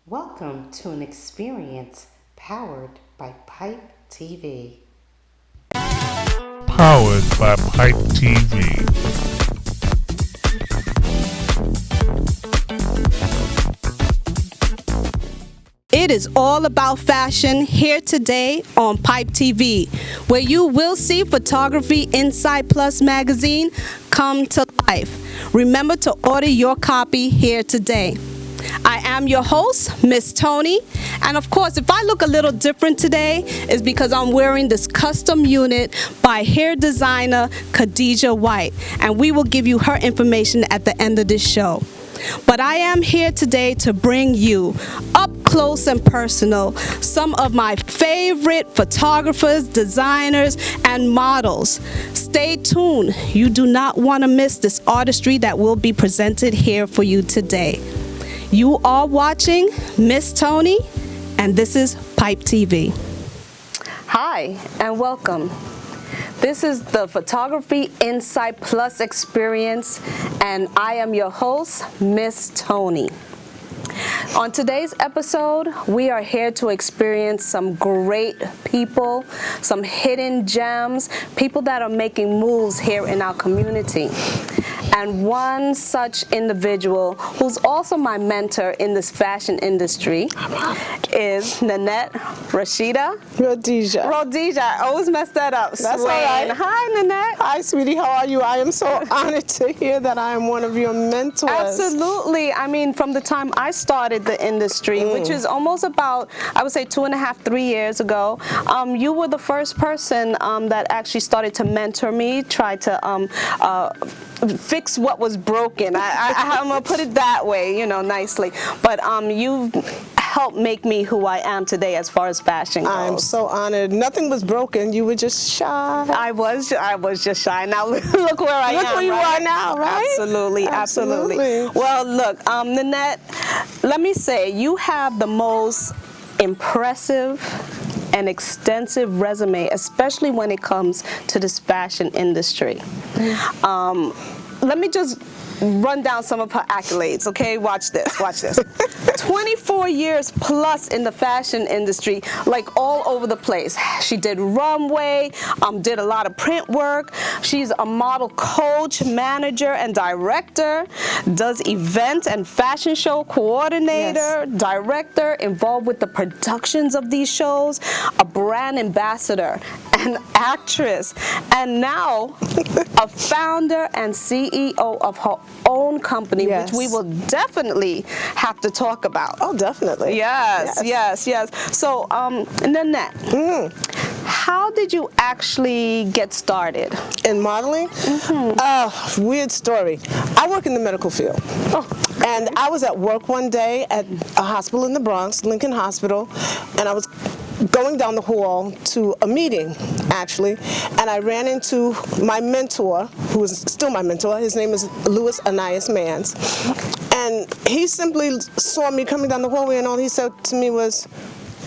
Welcome to an experience powered by Pipe TV. Powered by Pipe TV. It is all about fashion here today on Pipe TV, where you will see photography inside Plus magazine come to life. Remember to order your copy here today. I am your host, Miss Tonni, and of course, if I look a little different today, it's because I'm wearing this custom unit by hair designer Khadijah White, and we will give you her information at the end of this show. But I am here today to bring you up close and personal some of my favorite photographers, designers, and models. Stay tuned. You do not want to miss this artistry that will be presented here for you today. You are watching Miss Tonni, and this is Pipe TV. Hi, and welcome. This is the Photography Insight Plus experience, and I am your host, Miss Tonni. On today's episode, we are here to experience some great people, some hidden gems, people that are making moves here in our community. And one such individual, who's also my mentor in this fashion industry, is Nanette Rhodesia. I always mess that up. That's Swain. all right. Hi, Nanette. Hi, sweetie. How are you? I am so honored to hear that I am one of your mentors. Absolutely. I mean, from the time I started the industry, which is almost about, I would say 2.5, 3 years ago, you were the first person that actually started to mentor me, try to fix what was broken. I'm gonna put it that way, nicely. But you've helped make me who I am today as far as fashion goes. I'm so honored. Nothing was broken. You were just shy. I was just shy. Now look where I am. Look where you are now, right? Absolutely. Well, look, Nanette, let me say, you have the most impressive and extensive resume, especially when it comes to this fashion industry. Let me just run down some of her accolades, okay? Watch this. 24 years plus in the fashion industry, like all over the place. She did runway, did a lot of print work. She's a model coach, manager, and director, does event and fashion show coordinator, director, involved with the productions of these shows, a brand ambassador, an actress, and now a founder and CEO of her own company, which we will definitely have to talk about. Oh, definitely. Yes. So, Nanette, how did you actually get started? In modeling? Weird story. I work in the medical field. And I was at work one day at a hospital in the Bronx, Lincoln Hospital, and I was going down the hall to a meeting, actually, and I ran into my mentor, who is still my mentor. His name is Louis Anais Mans, and he simply saw me coming down the hallway, and all he said to me was,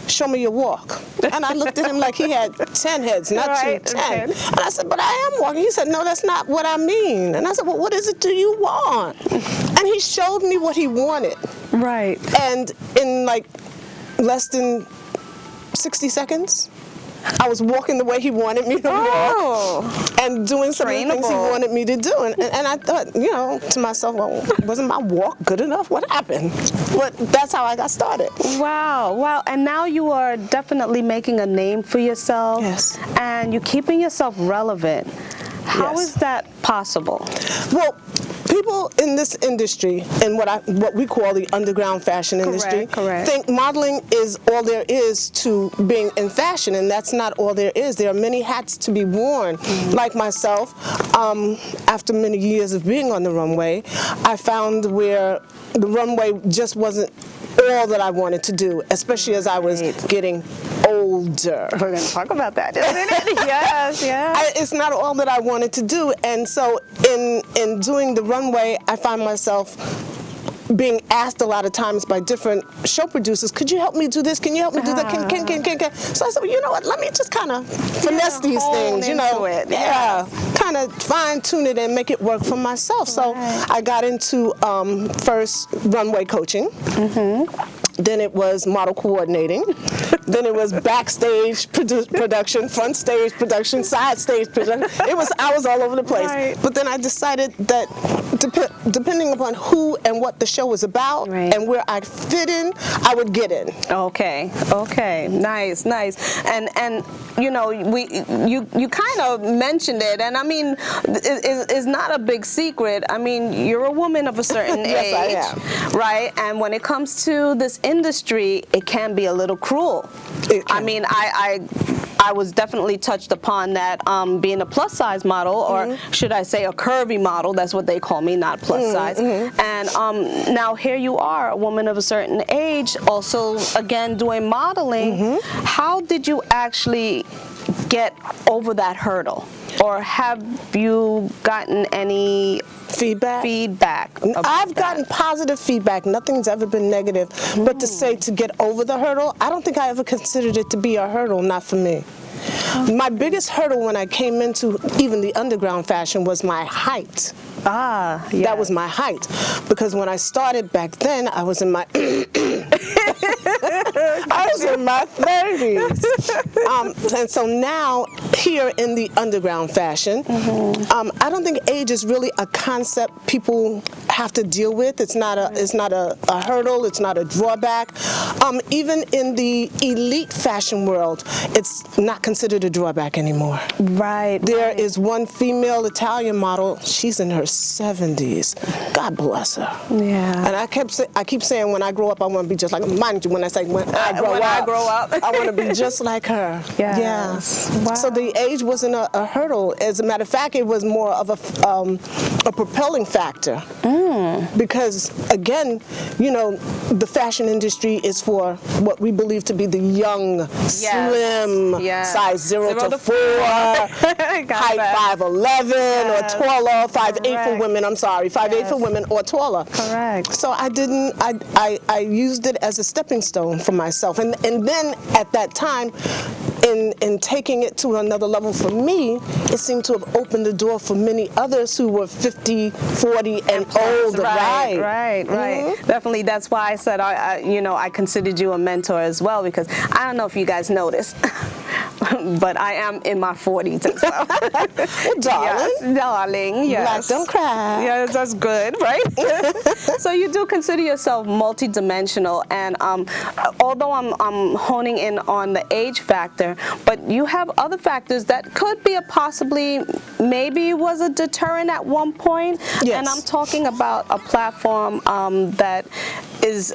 "Show me your walk." And I looked at him like he had 10 heads, not 10. And I said, "But I am walking." He said, "No, that's not what I mean." And I said, "Well, what is it do you want?" And he showed me what he wanted. Right. And in like less than 60 seconds, I was walking the way he wanted me to walk and doing some of the things he wanted me to do. And I thought, to myself, well, wasn't my walk good enough? What happened? But that's how I got started. Wow. And now you are definitely making a name for yourself. Yes. And you're keeping yourself relevant. How is that possible? Well, people in this industry, and what we call the underground fashion industry, think modeling is all there is to being in fashion, and that's not all there is. There are many hats to be worn. Like myself, after many years of being on the runway, I found where the runway just wasn't all that I wanted to do, especially as I was getting older. We're going to talk about that, isn't it? Yes. It's not all that I wanted to do, and so in doing the runway, I find myself being asked a lot of times by different show producers, could you help me do this? Can you help me do that? Can. So I said, well, you know what? Let me just kind of finesse these things, kind of fine tune it and make it work for myself. So I got into first runway coaching. Then it was model coordinating. Then it was backstage production, front stage production, side stage production. I was all over the place. Right. But then I decided that depending upon who and what the show was about and where I fit in, I would get in. Okay. Nice. And you know, you kind of mentioned it, and I mean, it's not a big secret. I mean, you're a woman of a certain age. Yes, I am. Right? And when it comes to this industry, it can be a little cruel. I mean, I was definitely touched upon that being a plus size model, or should I say a curvy model, that's what they call me, not plus size. And now here you are, a woman of a certain age, also again doing modeling. How did you actually get over that hurdle? Or have you gotten any feedback? I've gotten positive feedback. Nothing's ever been negative. But to say to get over the hurdle, I don't think I ever considered it to be a hurdle, not for me. My biggest hurdle when I came into even the underground fashion was my height. Yes. That was my height. Because when I started back then, I was in my I was in my 30s. And so now, here in the underground fashion, I don't think age is really a concept people have to deal with. It's not a hurdle. It's not a drawback. Even in the elite fashion world, it's not considered a drawback anymore. Right. There is one female Italian model. She's in her 70s. God bless her. Yeah. And I keep saying, when I grow up, I want to be just like. Mind you, when I say when I grow up, I want to be just like her. Yes. Yeah. Wow. So the age wasn't a hurdle. As a matter of fact, it was more of a propelling factor. Because again, you know, the fashion industry is for what we believe to be the young, slim, size 0 to 4, height 5'11" or taller, 5'8" for women. I'm sorry, 5'8" for women or taller. Correct. So I used it as a stepping stone for myself, and then at that time, in taking it to another level for me, it seemed to have opened the door for many others who were 50, 40, and older. Right. Definitely. That's why I said I considered you a mentor as well, because I don't know if you guys noticed, but I am in my 40s as well. Well, darling. Yes. Black don't cry. Yes, that's good, right? So you do consider yourself multidimensional, and although I'm honing in on the age factor, but you have other factors that could be maybe was a deterrent at one point. Yes. And I'm talking about a platform that is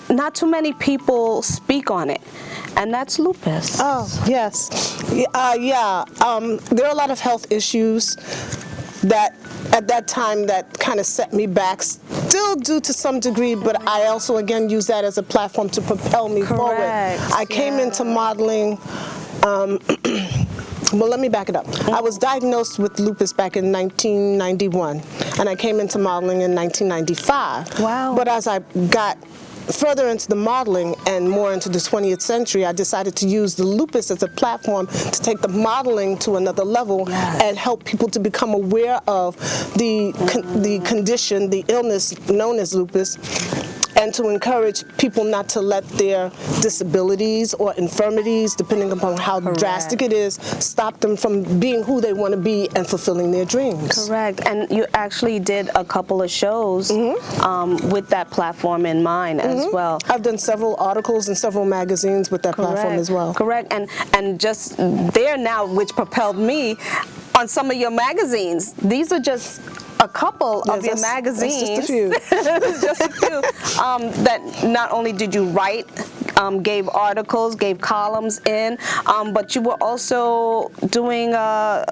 not too many people speak on it, and that's lupus. Oh, yes. There are a lot of health issues that at that time that kind of set me back, still do to some degree, but I also again use that as a platform to propel me forward. I came into modeling, well, let me back it up. I was diagnosed with lupus back in 1991, and I came into modeling in 1995. Wow. But as I got further into the modeling and more into the 20th century, I decided to use the lupus as a platform to take the modeling to another level and help people to become aware of the condition, the illness known as lupus, and to encourage people not to let their disabilities or infirmities, depending upon how drastic it is, stop them from being who they want to be and fulfilling their dreams. Correct. And you actually did a couple of shows with that platform in mind as well. I've done several articles in several magazines with that platform as well. Correct. And just there now, which propelled me on some of your magazines. These are just a couple of your magazines. Just a few. Just a few. That not only did you write, gave articles, gave columns in, but you were also doing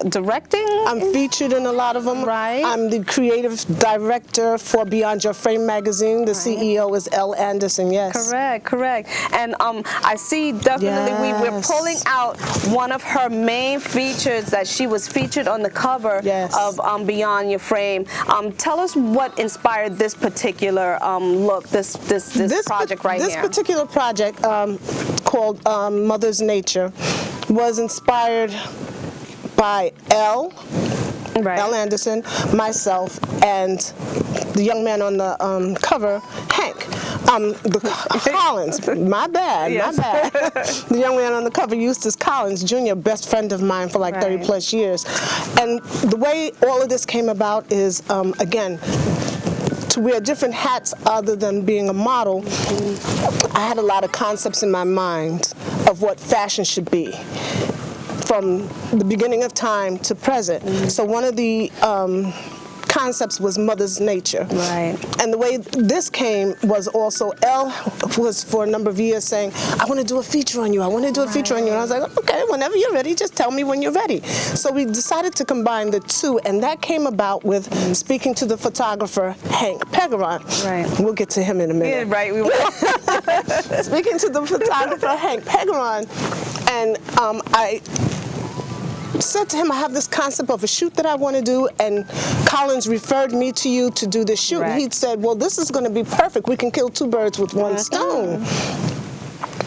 directing. I'm featured in a lot of them. Right. I'm the creative director for Beyond Your Frame magazine. The CEO is L. Anderson, yes. Correct. And I see definitely we're pulling out one of her main features that she was featured on the cover of Beyond Your Frame. Tell us what inspired this particular look, this project right here. This particular project called Mother's Nature was inspired by Elle Right. Elle Anderson, myself, and the young man on the cover, Hank. Collins, my bad. The young man on the cover, Eustace Collins Jr., best friend of mine for like 30 plus years. And the way all of this came about is, again, to wear different hats other than being a model. I had a lot of concepts in my mind of what fashion should be from the beginning of time to present. So one of the concepts was mother's nature. Right. And the way this came was also, Elle was for a number of years saying, I want to do a feature on you, I want to do a feature on you. And I was like, okay, whenever you're ready, just tell me when you're ready. So we decided to combine the two, and that came about with speaking to the photographer, Hank Pegaron. Right. We'll get to him in a minute. Yeah, right, we will. Speaking to the photographer, Hank Pegaron, and I said to him, I have this concept of a shoot that I want to do, and Collins referred me to you to do this shoot. And he said, well, this is going to be perfect. We can kill two birds with one stone.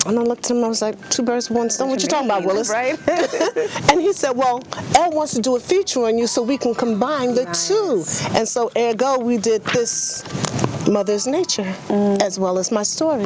And I looked at him, I was like, two birds with one stone? What you talking about, Willis? Right. And he said, well, Elle wants to do a feature on you so we can combine the two. And so, ergo, we did this Mother's Nature, as well as my story.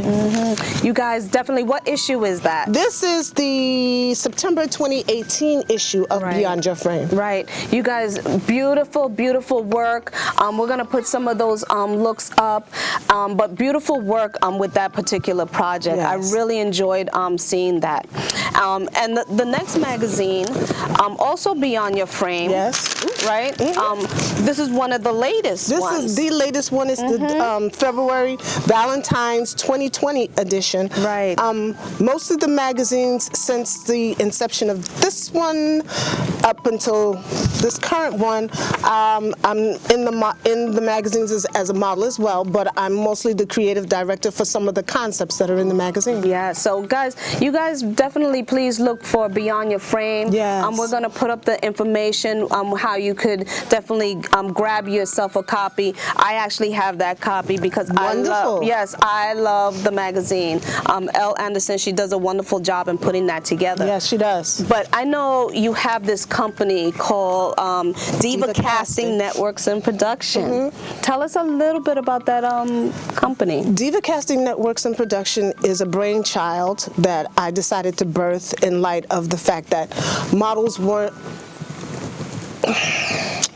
You guys definitely, what issue is that? This is the September 2018 issue of Beyond Your Frame. Right. You guys, beautiful, beautiful work. We're going to put some of those looks up, but beautiful work with that particular project. Yes. I really enjoyed seeing that. And the next magazine, also Beyond Your Frame. Yes. Right? This is one of the latest ones. This is the latest one. It's the February Valentine's 2020 edition. Right. Most of the magazines since the inception of this one up until this current one, I'm in the magazines as a model as well, but I'm mostly the creative director for some of the concepts that are in the magazine. Yeah, so guys, you guys definitely please look for Beyond Your Frame. Yes. We're going to put up the information how you could definitely grab yourself a copy. I actually have that copy because I love the magazine. Elle Anderson, she does a wonderful job in putting that together. Yes, she does. But I know you have this company called Diva Casting Networks and Production. Tell us a little bit about that company. Diva Casting Networks and Production is a brainchild that I decided to birth in light of the fact that models weren't,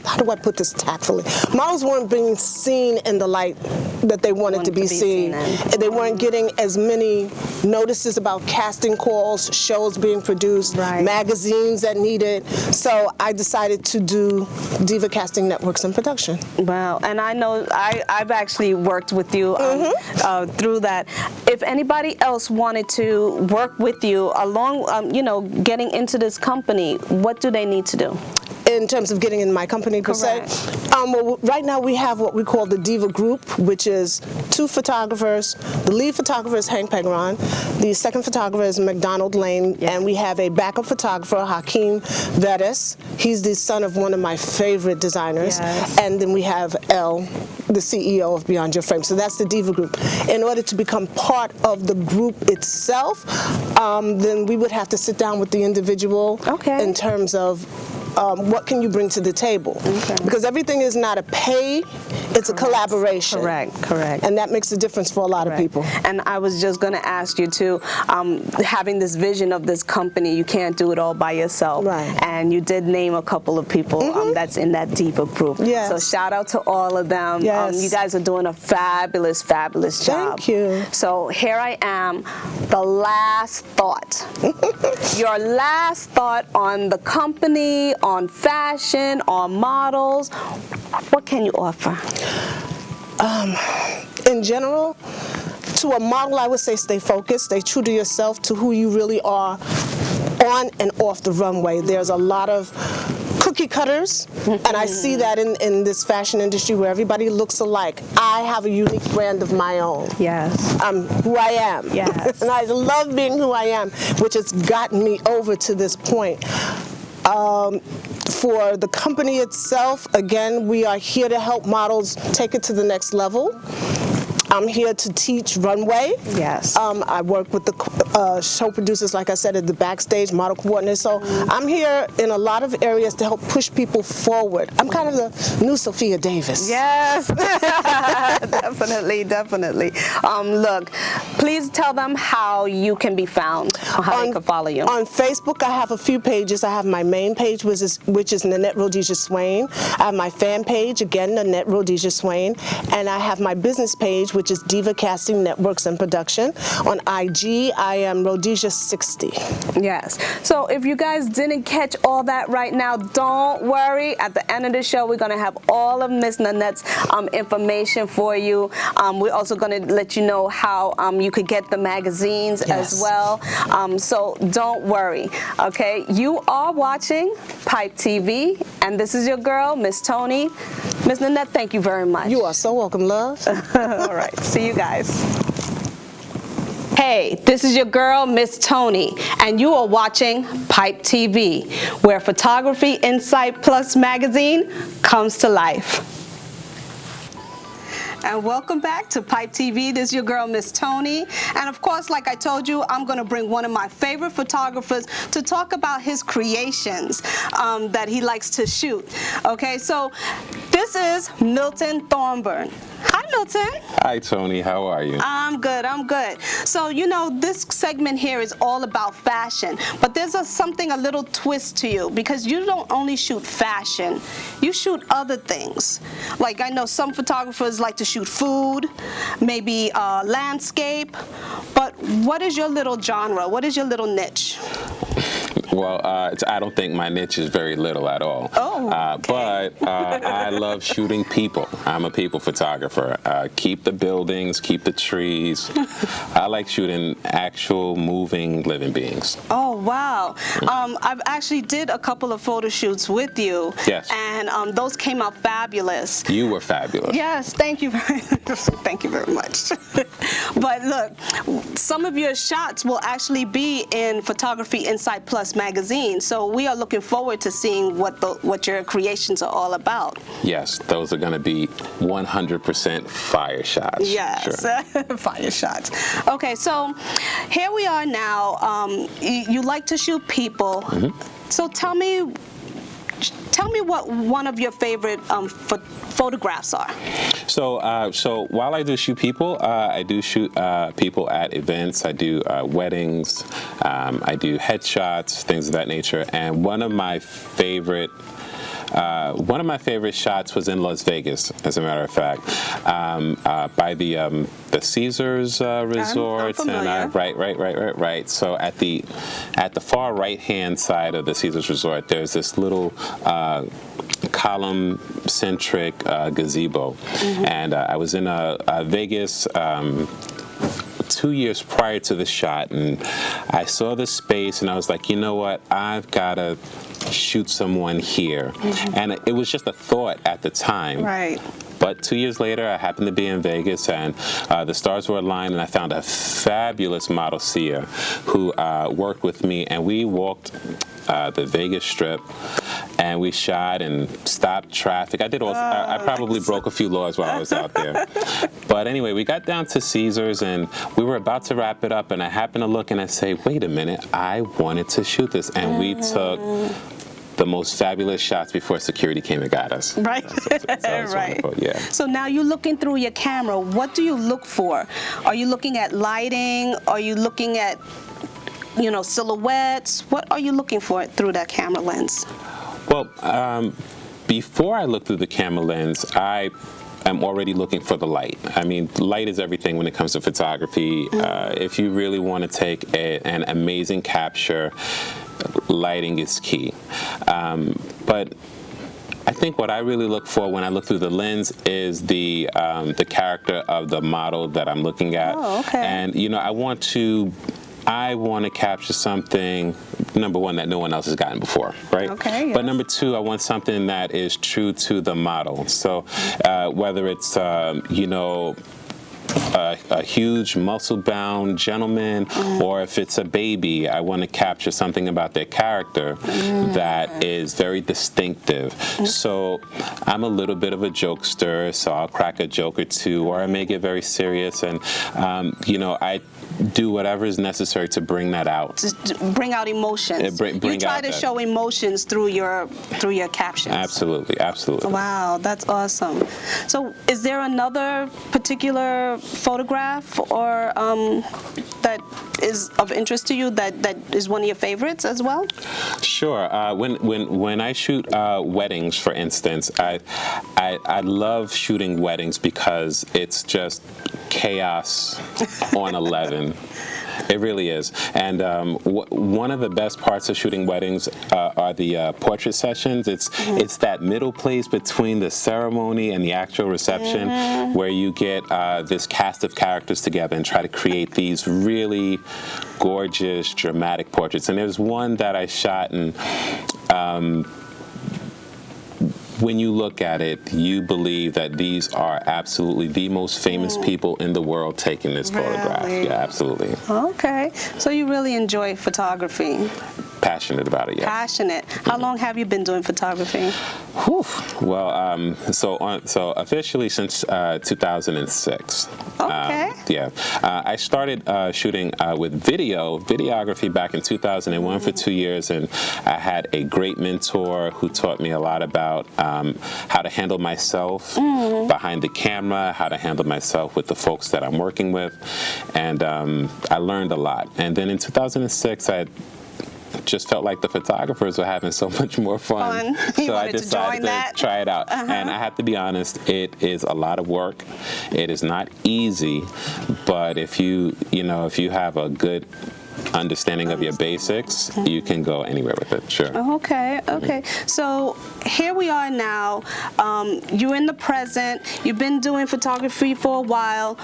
how do I put this tactfully? Models weren't being seen in the light that they wanted to be seen. They weren't getting as many notices about casting calls, shows being produced, magazines that needed. So I decided to do Diva Casting Networks and Production. Wow, and I know I've actually worked with you through that. If anybody else wanted to work with you along, getting into this company, what do they need to do? In terms of getting in my company per se? Well, right now we have what we call the Diva Group, which is 2 photographers. The lead photographer is Hank Pegaron. The second photographer is McDonald Lane. And we have a backup photographer, Hakeem Vedes. He's the son of one of my favorite designers. And then we have Elle, the CEO of Beyond Your Frame. So that's the Diva Group. In order to become part of the group itself, then we would have to sit down with the individual in terms of what can you bring to the table? Because everything is not a pay, it's a collaboration. Correct. And that makes a difference for a lot of people. And I was just going to ask you too, having this vision of this company, you can't do it all by yourself. And you did name a couple of people that's in that Diva Group. So shout out to all of them. You guys are doing a fabulous, fabulous job. Thank you. So here I am, the last thought. Your last thought on the company, on fashion, on models. What can you offer? In general, to a model, I would say stay focused, stay true to yourself, to who you really are on and off the runway. There's a lot of cookie cutters, and I see that in this fashion industry where everybody looks alike. I have a unique brand of my own. I'm who I am. And I love being who I am, which has gotten me over to this point. For the company itself, again, we are here to help models take it to the next level. I'm here to teach runway. Yes. I work with the show producers, like I said, at the backstage, model coordinator. So I'm here in a lot of areas to help push people forward. I'm kind of the new Sophia Davis. Yes, definitely, definitely. Look, please tell them how you can be found, or how they can follow you. On Facebook, I have a few pages. I have my main page, which is Nanette Rhodesia Swain. I have my fan page, again, Nanette Rhodesia Swain. And I have my business page, which is Diva Casting Networks and Production. On IG, I am Rhodesia60. Yes. So if you guys didn't catch all that right now, don't worry. At the end of the show, we're going to have all of Miss Nanette's information for you. We're also going to let you know how you could get the magazines as well. So don't worry. Okay. You are watching Pipe TV, and this is your girl, Miss Tonni. Miss Nanette, thank you very much. You are so welcome, love. All right. See you guys. Hey, this is your girl, Miss Tonni, and you are watching Pipe TV, where Photography Insight Plus magazine comes to life. And welcome back to Pipe TV. This is your girl, Miss Tonni. And of course, like I told you, I'm going to bring one of my favorite photographers to talk about his creations that he likes to shoot. Okay, so this is Milton Thobourne. Hi, Milton. Hi, Tonni. How are you? I'm good. I'm good. So, you know, this segment here is all about fashion, but there's something a little twist to you, because you don't only shoot fashion, you shoot other things. Like, I know some photographers like to shoot food, maybe landscape, but what is your little genre? What is your little niche? Well, I don't think my niche is very little at all. Oh, okay. But I love shooting people. I'm a people photographer. Keep the buildings, keep the trees. I like shooting actual moving living beings. Oh, wow. I've actually did a couple of photo shoots with you. Yes. And those came out fabulous. You were fabulous. Yes, thank you very thank you very much. But look, some of your shots will actually be in Photography Insight Plus magazine, so we are looking forward to seeing what your creations are all about. Yes, those are going to be 100% fire shots. Yes, sure. Fire shots. Okay, so here we are now. You like to shoot people. So tell me what one of your favorite photographs are. So while I do shoot people, I do shoot people at events. I do weddings. I do headshots, things of that nature. And one of my favorite shots was in Las Vegas, as a matter of fact, by the Caesars Resort. I'm and right. So at the far right-hand side of the Caesars Resort, there's this little column-centric gazebo, and I was in Vegas 2 years prior to the shot, and I saw this space, and I was like, you know what, I've got to shoot someone here. And it was just a thought at the time. Right. But 2 years later, I happened to be in Vegas, and the stars were aligned, and I found a fabulous model, Sia, who worked with me, and we walked the Vegas Strip, and we shot and stopped traffic. I probably broke a few laws while I was out there. But anyway, we got down to Caesars, and we were about to wrap it up, and I happened to look, and I say, wait a minute, I wanted to shoot this. And we took the most fabulous shots before security came and got us. Right. That was right. wonderful, yeah. So now you're looking through your camera. What do you look for? Are you looking at lighting? Are you looking at, silhouettes? What are you looking for through that camera lens? Well, before I look through the camera lens, I am already looking for the light. I mean, light is everything when it comes to photography. If you really want to take an amazing capture, lighting is key. But I think what I really look for when I look through the lens is the character of the model that I'm looking at. Oh, okay. And I want to capture something, number one, that no one else has gotten before, right? Okay. Yes. But number two, I want something that is true to the model. So whether it's a huge muscle-bound gentleman, or if it's a baby, I want to capture something about their character that is very distinctive. So I'm a little bit of a jokester, so I'll crack a joke or two, or I may get very serious, and I do whatever is necessary to bring that out. Just bring out emotions. You try to show emotions through your captions. Absolutely. Wow, that's awesome. So, is there another particular photograph or that is of interest to you that is one of your favorites as well? Sure. When I shoot weddings, for instance, I love shooting weddings because it's just chaos on 11. It really is. And one of the best parts of shooting weddings are the portrait sessions. It's that middle place between the ceremony and the actual reception where you get this cast of characters together and try to create these really gorgeous, dramatic portraits. And there's one that I shot, and when you look at it, you believe that these are absolutely the most famous people in the world taking this photograph. Yeah, absolutely. Okay. So you really enjoy photography. Passionate about it, yes. Passionate. How long have you been doing photography? Whew. Well, so officially since 2006. Okay. I started shooting with videography back in 2001 for 2 years, and I had a great mentor who taught me a lot about how to handle myself behind the camera, how to handle myself with the folks that I'm working with, and I learned a lot. And then in 2006, I just felt like the photographers were having so much more fun. So I decided to try it out. And I have to be honest, it is a lot of work. It is not easy, but if you have a good understanding of your basics, you can go anywhere with it. Sure. Okay. So here we are now. You're in the present. You've been doing photography for a while.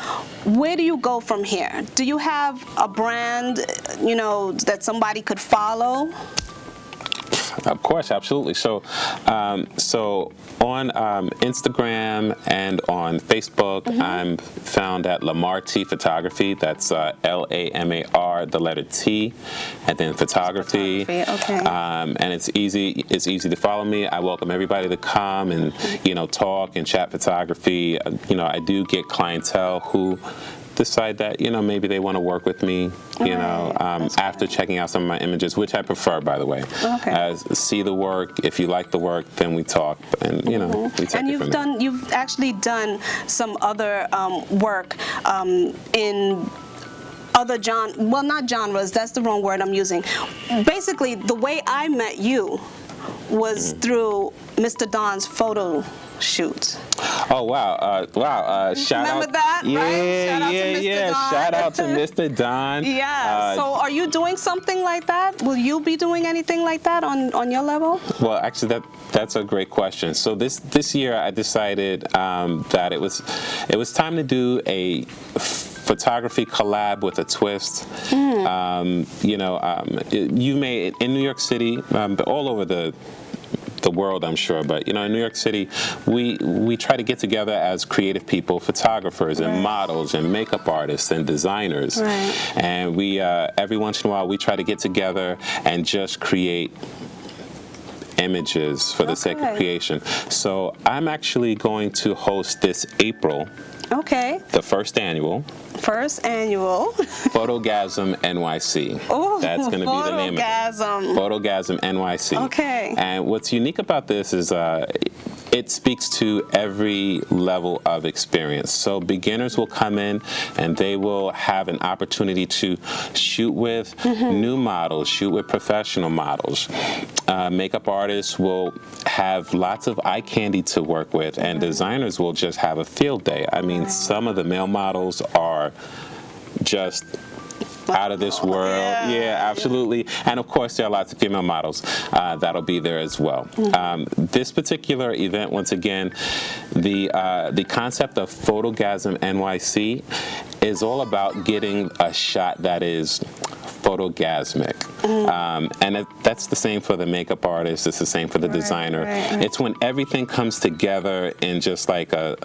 Where do you go from here? Do you have a brand, that somebody could follow? Of course, absolutely. So on Instagram and on Facebook, I'm found at Lamar T Photography. That's LAMAR, the letter T, and then photography. Okay. And it's easy. It's easy to follow me. I welcome everybody to come and talk and chat photography. I do get clientele who decide that maybe they want to work with me after checking out some of my images, which I prefer, by the way. See the work. If you like the work, then we talk, and we take and it from there. You've actually done some other work in other not genres, that's the wrong word I'm using. Basically, the way I met you was through Mr. Don's photo shoot. Oh, wow. Shout Remember out. that, yeah, right? Shout out to Mr. Don. Shout out to Mr. Don. Yeah. So are you doing something like that? Will you be doing anything like that on your level? Well, actually, that's a great question. So this year I decided that it was time to do a photography collab with a twist. You may in New York City, all over the world, I'm sure, but in New York City, we try to get together as creative people, photographers and models and makeup artists and designers, and we every once in a while we try to get together and just create images for the sake of creation. So I'm actually going to host this April. The first annual Photogasm NYC. Oh, that's going to be the name of it. Photogasm NYC. Okay. And what's unique about this is it speaks to every level of experience. So beginners will come in and they will have an opportunity to shoot with new models, shoot with professional models. Makeup artists will have lots of eye candy to work with, and designers will just have a field day. I mean, some of the male models are just out of this world. Yeah, absolutely. And of course, there are lots of female models that'll be there as well. This particular event, once again, the concept of Photogasm NYC is all about getting a shot that is photogasmic. And that's the same for the makeup artist. It's the same for the designer. right. It's when everything comes together in just like a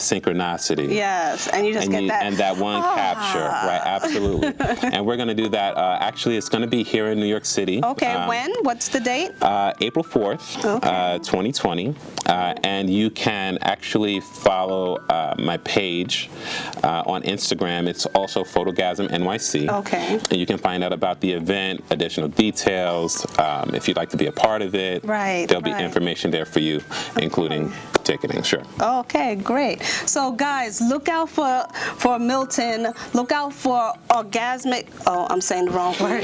synchronicity. Yes, and you just get that. And that one capture, right? Absolutely. And we're going to do that. Actually, it's going to be here in New York City. Okay, when? What's the date? April 4th, Okay. 2020. And you can actually follow my page on Instagram. It's also Photogasm NYC. Okay. And you can find out about the event, additional details, if you'd like to be a part of it. Right, There'll be right. information there for you, including ticketing, sure. Okay, great. So guys, look out for Milton. Look out for orgasmic. Oh, I'm saying the wrong word.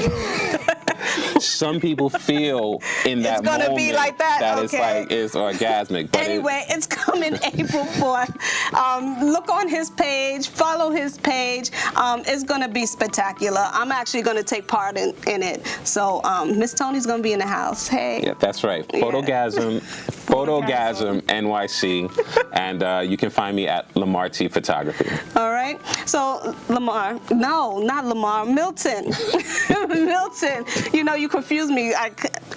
Some people feel in that It's gonna moment be like that? it's Okay. like it's orgasmic. But Anyway, it's coming April 4th. Look on his page, follow his page. It's going to be spectacular. I'm actually going to take part in it. So Miss Toni's going to be in the house. Hey. yeah, that's right. Photogasm, Photogasm NYC, and you can find me at Lamar T Photography. All right. So Lamar, no, not Lamar, Milton. Milton, you confuse me.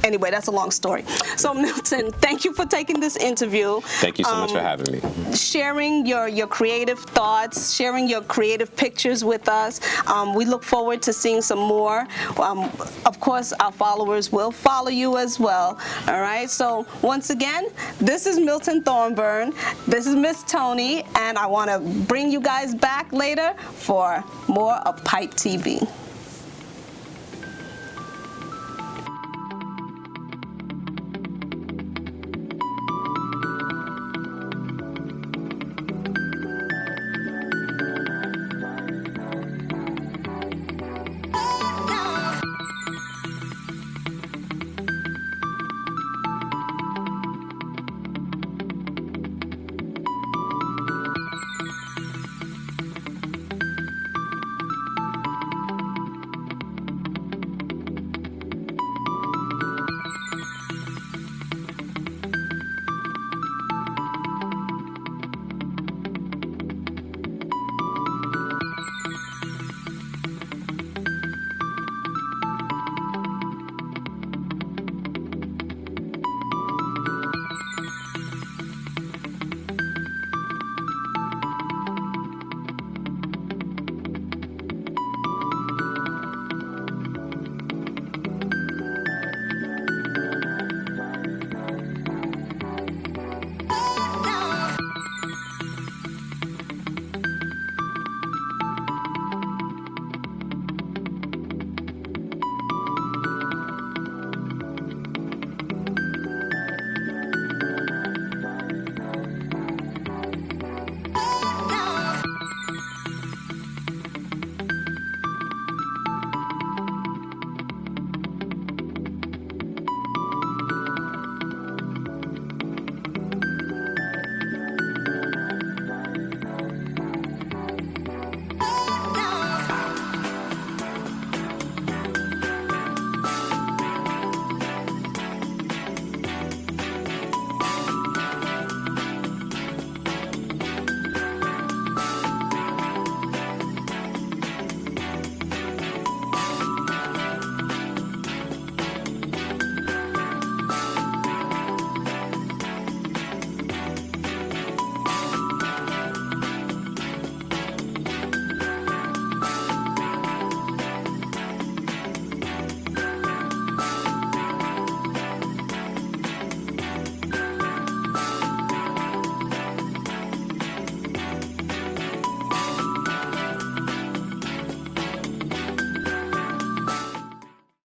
Anyway, that's a long story. So Milton, thank you for taking this interview. Thank you so much for having me. Sharing your creative thoughts, sharing your creative pictures with us. We look forward to seeing some more. Of course, our followers will follow you as well. All right. So once again, this is Milton Thobourne. This is Miss Tonni, and I want to bring you guys back later for more of Pipe TV.